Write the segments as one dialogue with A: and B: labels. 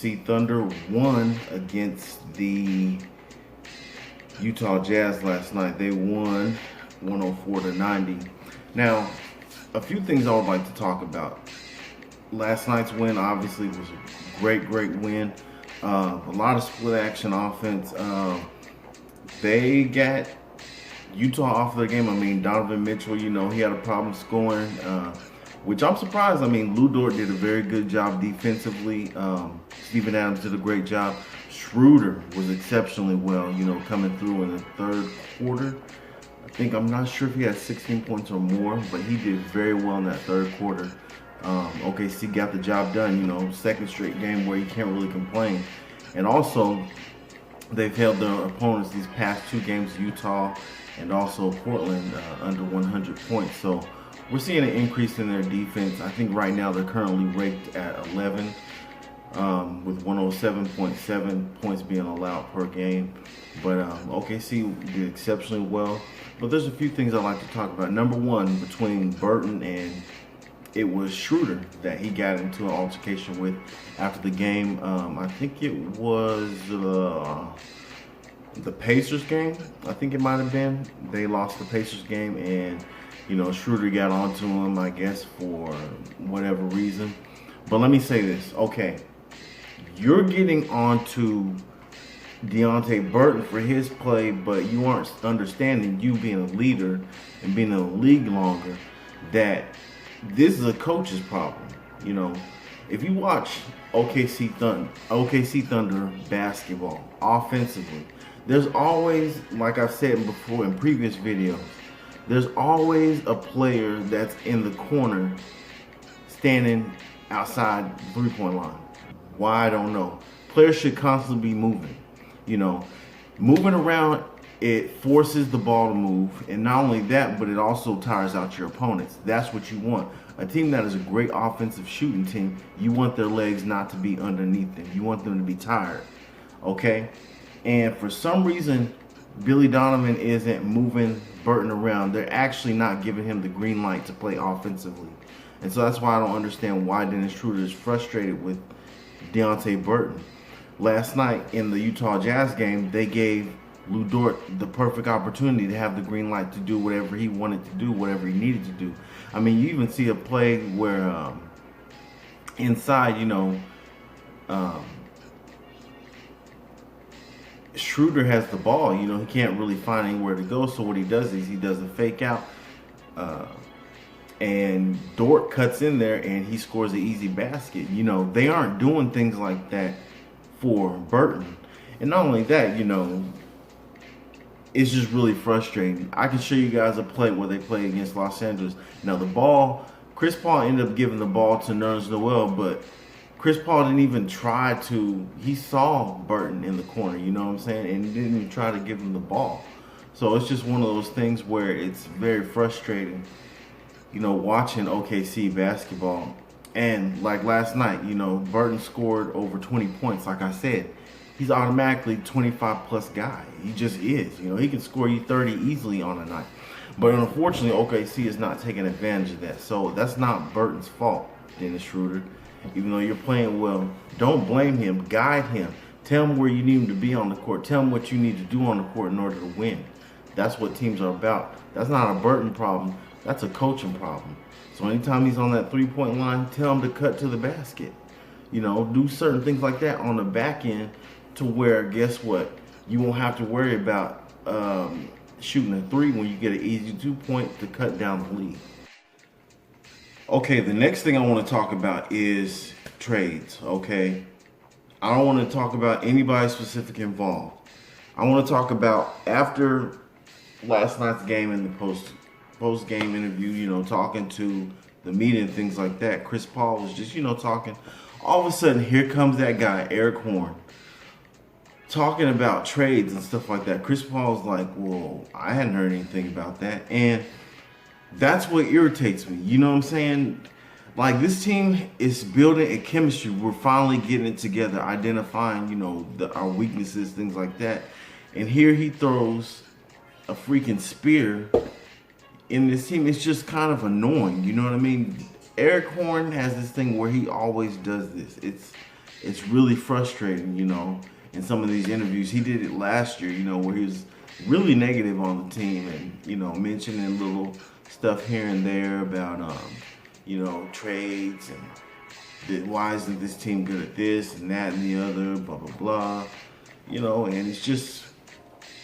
A: OKC Thunder won against the Utah Jazz last night. They won 104-90. Now, a few things I would like to talk about. Last night's win obviously was a great win. A lot of split action offense. They got Utah off of the game. I mean, Donovan Mitchell, he had a problem scoring, which I'm surprised. I mean, Lu Dort did a very good job defensively. Steven Adams did a great job. Schroeder was exceptionally well, coming through in the third quarter. I'm not sure if he had 16 points or more, but he did very well in that third quarter. OKC got the job done, second straight game where you can't really complain. And also, they've held their opponents these past two games, Utah and also Portland, under 100 points. So we're seeing an increase in their defense. I think right now they're currently ranked at 11, with 107.7 points being allowed per game. But OKC did exceptionally well. But there's a few things I'd like to talk about. Number one, between Burton and it was Schroeder that he got into an altercation with after the game. I think it was the Pacers game. I think it might have been. They lost the Pacers game, and Schroeder got onto him, I guess, for whatever reason. But let me say this, okay? You're getting onto Deonte Burton for his play, but you aren't understanding, you being a leader and being in the league longer, that this is a coach's problem. If you watch OKC Thunder basketball offensively, there's always, like I've said before in previous videos, there's always a player that's in the corner standing outside three-point line. Why, I don't know. Players should constantly be moving. Moving around, it forces the ball to move, and not only that, but it also tires out your opponents. That's what you want. A team that is a great offensive shooting team, you want their legs not to be underneath them. You want them to be tired, okay? And for some reason, Billy Donovan isn't moving Burton around. They're actually not giving him the green light to play offensively. And so that's why I don't understand why Dennis Schroeder is frustrated with Deonte Burton. Last night in the Utah Jazz game, they gave Lu Dort the perfect opportunity to have the green light to do whatever he wanted to do, whatever he needed to do. I mean, you even see a play where inside, Schroeder has the ball. He can't really find anywhere to go. So what he does is he does a fake out, and Dort cuts in there and he scores an easy basket. They aren't doing things like that for Burton. And not only that, it's just really frustrating. I can show you guys a play where they play against Los Angeles. Now the ball, Chris Paul ended up giving the ball to Nerlens Noel, but Chris Paul didn't even try to, he saw Burton in the corner, you know what I'm saying? And he didn't even try to give him the ball. So it's just one of those things where it's very frustrating, watching OKC basketball. And like last night, Burton scored over 20 points, like I said. He's automatically 25 plus guy. He just is. He can score you 30 easily on a night. But unfortunately, OKC is not taking advantage of that. So that's not Burton's fault, Dennis Schroeder. Even though you're playing well, don't blame him. Guide him. Tell him where you need him to be on the court. Tell him what you need to do on the court in order to win. That's what teams are about. That's not a Burton problem. That's a coaching problem. So anytime he's on that three-point line, tell him to cut to the basket. Do certain things like that on the back end, to where, guess what, you won't have to worry about shooting a three when you get an easy 2-point to cut down the lead. Okay, the next thing I want to talk about is trades, okay? I don't want to talk about anybody specific involved. I want to talk about after last night's game and the post-game interview, talking to the media and things like that. Chris Paul was just, talking. All of a sudden, here comes that guy, Eric Horn, talking about trades and stuff like that. Chris Paul's like, well, I hadn't heard anything about that. And that's what irritates me. You know what I'm saying? Like, this team is building a chemistry. We're finally getting it together, identifying, our weaknesses, things like that. And here he throws a freaking spear in this team. It's just kind of annoying. You know what I mean? Eric Horn has this thing where he always does this. it's really frustrating, you know, in some of these interviews. He did it last year, you know, where he was really negative on the team and, you know, mentioning little stuff here and there about, you know, trades and why isn't this team good at this and that and the other, blah, blah, blah. You know, and it's just,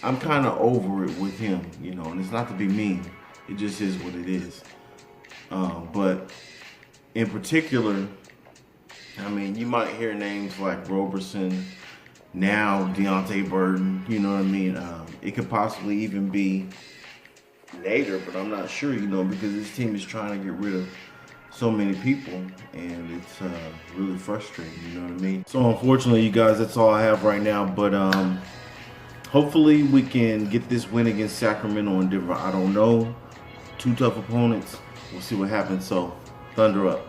A: I'm kind of over it with him, you know, and it's not to be mean. It just is what it is. But in particular, I mean, you might hear names like Roberson, now Deontay Burton, you know what I mean? It could possibly even be Nader, but I'm not sure, you know, because this team is trying to get rid of so many people, and it's really frustrating, you know what I mean? So unfortunately, you guys, that's all I have right now, but hopefully we can get this win against Sacramento and Denver. I don't know. Two tough opponents. We'll see what happens. So, Thunder up.